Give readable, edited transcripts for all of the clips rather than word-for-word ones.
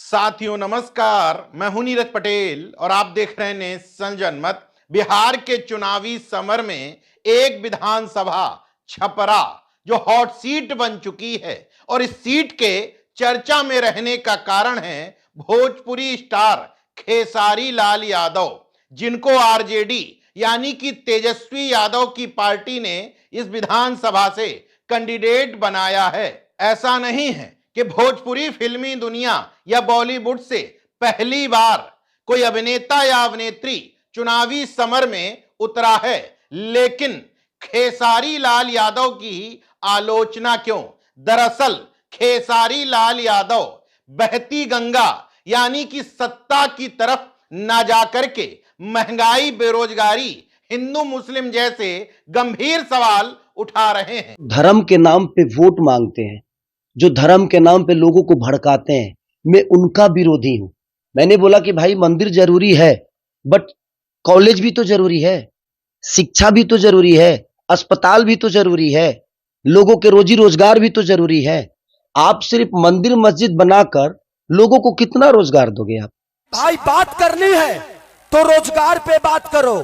साथियों नमस्कार, मैं हूं नीरज पटेल और आप देख रहे हैं नेशन जनमत। बिहार के चुनावी समर में एक विधानसभा छपरा जो हॉट सीट बन चुकी है और इस सीट के चर्चा में रहने का कारण है भोजपुरी स्टार खेसारी लाल यादव, जिनको आरजेडी यानी कि तेजस्वी यादव की पार्टी ने इस विधानसभा से कैंडिडेट बनाया है। ऐसा नहीं है कि भोजपुरी फिल्मी दुनिया या बॉलीवुड से पहली बार कोई अभिनेता या अभिनेत्री चुनावी समर में उतरा है, लेकिन खेसारी लाल यादव की आलोचना क्यों? दरअसल खेसारी लाल यादव बहती गंगा यानी कि सत्ता की तरफ ना जाकर के महंगाई, बेरोजगारी, हिंदू मुस्लिम जैसे गंभीर सवाल उठा रहे हैं। धर्म के नाम पे वोट मांगते हैं, जो धर्म के नाम पे लोगों को भड़काते हैं, मैं उनका विरोधी हूं। मैंने बोला कि भाई मंदिर जरूरी है, बट कॉलेज भी तो जरूरी है, शिक्षा भी तो जरूरी है, अस्पताल भी तो जरूरी है, लोगों के रोजी रोजगार भी तो जरूरी है। आप सिर्फ मंदिर मस्जिद बनाकर लोगों को कितना रोजगार दोगे आप? भाई बात करनी है तो रोजगार पे बात करो,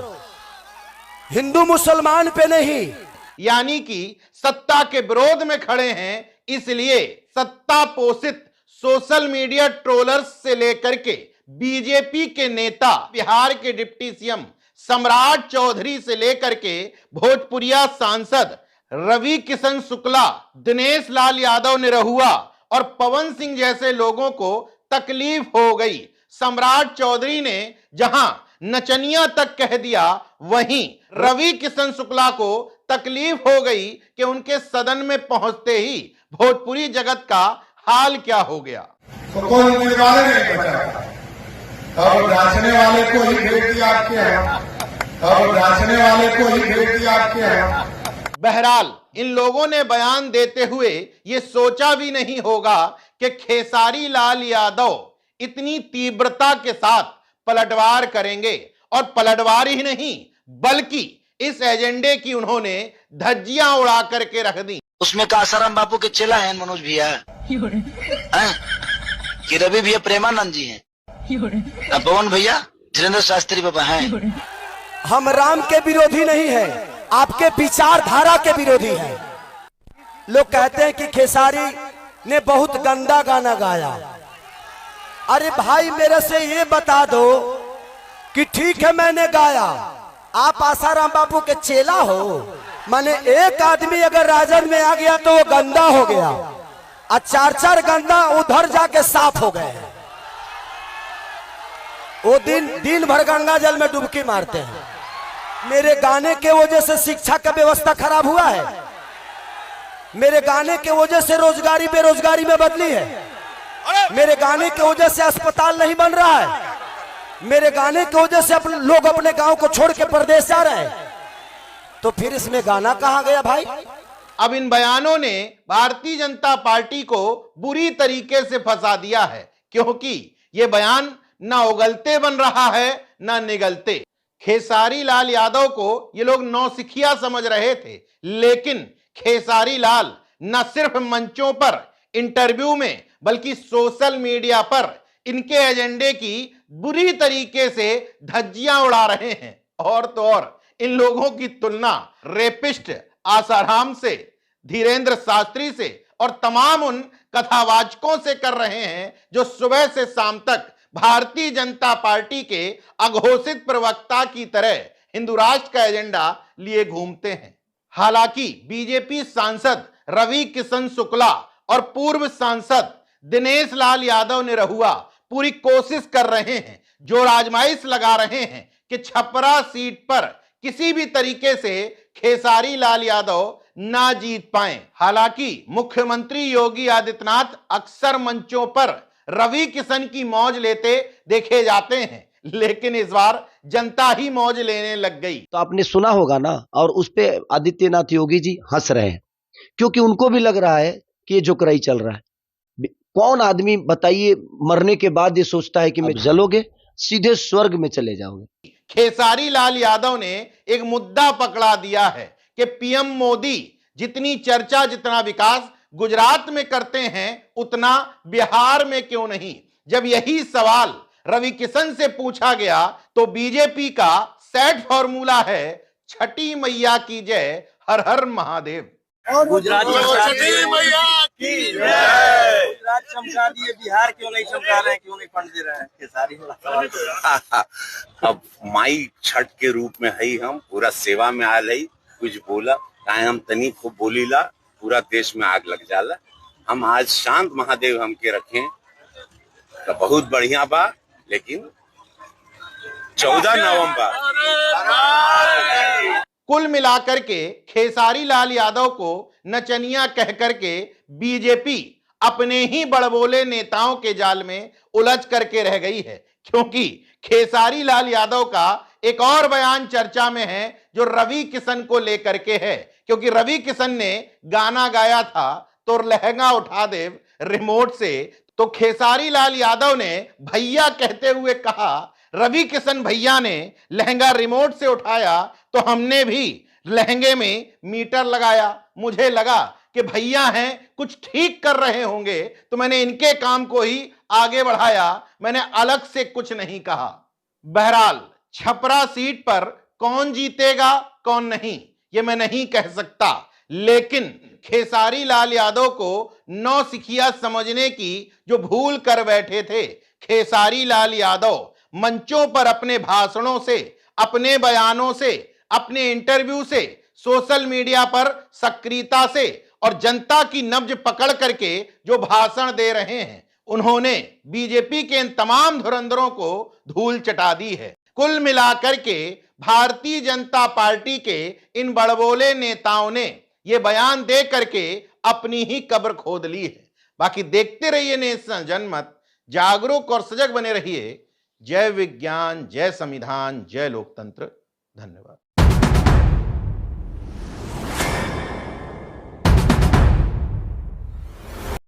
हिंदू मुसलमान पे नहीं। यानी कि सत्ता के विरोध में खड़े हैं, इसलिए सत्ता पोषित सोशल मीडिया ट्रोलर्स से लेकर के बीजेपी के नेता, बिहार के डिप्टी सीएम सम्राट चौधरी से लेकर के भोजपुरिया सांसद रवि किशन शुक्ला, दिनेश लाल यादव निरहुआ और पवन सिंह जैसे लोगों को तकलीफ हो गई। सम्राट चौधरी ने जहां नचनिया तक कह दिया, वहीं रवि किशन शुक्ला को तकलीफ हो गई कि उनके सदन में पहुंचते ही भोजपुरी जगत का हाल क्या हो गया। तो कोई उम्मीदवार नहीं बचा, और नाचने वाले को ही भेज दिया आपके यहाँ, और नाचने वाले को ही भेज दिया आपके यहाँ। बहरहाल इन लोगों ने बयान देते हुए ये सोचा भी नहीं होगा कि खेसारी लाल यादव इतनी तीव्रता के साथ पलटवार करेंगे, और पलटवार ही नहीं बल्कि इस एजेंडे की उन्होंने धज्जियां उड़ा करके रख दी। उसमें का आसाराम बापू के चेला हैं मनोज भैया, कि रवि भैया प्रेमानंद जी हैं, पवन भैया धीरेन्द्र शास्त्री बाबा हैं। हम राम के विरोधी नहीं है, आपके विचारधारा के विरोधी हैं। लोग कहते हैं कि खेसारी ने बहुत गंदा गाना गाया। अरे भाई मेरे से ये बता दो कि ठीक है मैंने गाया, आप आसाराम बापू के चेला हो। माने एक आदमी अगर राजद में आ गया तो वो गंदा हो गया, और चार चार गंदा उधर जाके साफ हो गए। वो दिन भर गंगा जल में डुबकी मारते हैं। मेरे गाने के वजह से शिक्षा का व्यवस्था खराब हुआ है, मेरे गाने के वजह से रोजगारी बेरोजगारी में बदली है, मेरे गाने के वजह से अस्पताल नहीं बन रहा है, मेरे गाने की वजह से लोग अपने गांव को छोड़ के प्रदेश जा रहे हैं। तो फिर इसमें गाना कहां गया भाई? अब इन बयानों ने भारतीय जनता पार्टी को बुरी तरीके से फंसा दिया है, क्योंकि ये बयान ना उगलते बन रहा है ना निगलते। खेसारी लाल यादव को ये लोग नौसिखिया समझ रहे थे, लेकिन खेसारी लाल न सिर्फ मंचों पर, इंटरव्यू में, बल्कि सोशल मीडिया पर इनके एजेंडे की बुरी तरीके से धज्जियां उड़ा रहे हैं। और तो और इन लोगों की तुलना रेपिस्ट आसाराम से, धीरेन्द्र शास्त्री से और तमाम उन कथावाचकों से कर रहे हैं जो सुबह से शाम तक भारतीय जनता पार्टी के अघोषित प्रवक्ता की तरह हिंदू राष्ट्र का एजेंडा लिए घूमते हैं। हालांकि बीजेपी सांसद रवि किशन शुक्ला और पूर्व सांसद दिनेश लाल यादव निरहुआ पूरी कोशिश कर रहे हैं, जो आजमाइश लगा रहे हैं कि छपरा सीट पर किसी भी तरीके से खेसारी लाल यादव ना जीत पाए। हालांकि मुख्यमंत्री योगी आदित्यनाथ अक्सर मंचों पर रवि किशन की मौज लेते देखे जाते हैं, लेकिन इस बार जनता ही मौज लेने लग गई। तो आपने सुना होगा ना, और उस पे आदित्यनाथ योगी जी हंस रहे हैं, क्योंकि उनको भी लग रहा है कि ये जोकराई चल रहा है। कौन आदमी बताइए मरने के बाद ये सोचता है कि मैं जलोगे सीधे स्वर्ग में चले जाओगे? खेसारी लाल यादव ने एक मुद्दा पकड़ा दिया है कि पीएम मोदी जितनी चर्चा, जितना विकास गुजरात में करते हैं, उतना बिहार में क्यों नहीं। जब यही सवाल रवि किशन से पूछा गया तो बीजेपी का सेट फॉर्मूला है, छठी मैया की जय, हर हर महादेव। गुजरात गुजरात चमका दिए, बिहार क्यों नहीं चमका रहे हैं, क्यों नहीं फंड दे रहे हैं? ये सारी अब माई छठ के रूप में है, हम पूरा सेवा में आयल है। कुछ बोला काहे हम तनी खूब बोलीला, पूरा देश में आग लग जाला। हम आज शांत महादेव हम के रखें तो बहुत बढ़िया बा, लेकिन 14 नवंबर कुल मिलाकर के खेसारी लाल यादव को नचनिया कह करके बीजेपी अपने ही बड़बोले नेताओं के जाल में उलझ करके रह गई है, क्योंकि खेसारी लाल यादव का एक और बयान चर्चा में है जो रवि किशन को लेकर के है, क्योंकि रवि किशन ने गाना गाया था तो लहंगा उठा दे रिमोट से, तो खेसारी लाल यादव ने भैया कहते हुए कहा रवि किशन भैया ने लहंगा रिमोट से उठाया तो हमने भी लहंगे में मीटर लगाया। मुझे लगा कि भैया हैं कुछ ठीक कर रहे होंगे तो मैंने इनके काम को ही आगे बढ़ाया, मैंने अलग से कुछ नहीं कहा। बहरहाल छपरा सीट पर कौन जीतेगा कौन नहीं ये मैं नहीं कह सकता, लेकिन खेसारी लाल यादव को नौसिखिया समझने की जो भूल कर बैठे थे, खेसारी लाल यादव मंचों पर अपने भाषणों से, अपने बयानों से, अपने इंटरव्यू से, सोशल मीडिया पर सक्रियता से और जनता की नब्ज पकड़ करके जो भाषण दे रहे हैं, उन्होंने बीजेपी के इन तमाम धुरंधरों को धूल चटा दी है। कुल मिलाकर के भारतीय जनता पार्टी के इन बड़बोले नेताओं ने ये बयान दे करके अपनी ही कब्र खोद ली है। बाकी देखते रहिए नेशन जनमत, जागरूक और सजग बने रहिए। जय विज्ञान, जय संविधान, जय लोकतंत्र। धन्यवाद।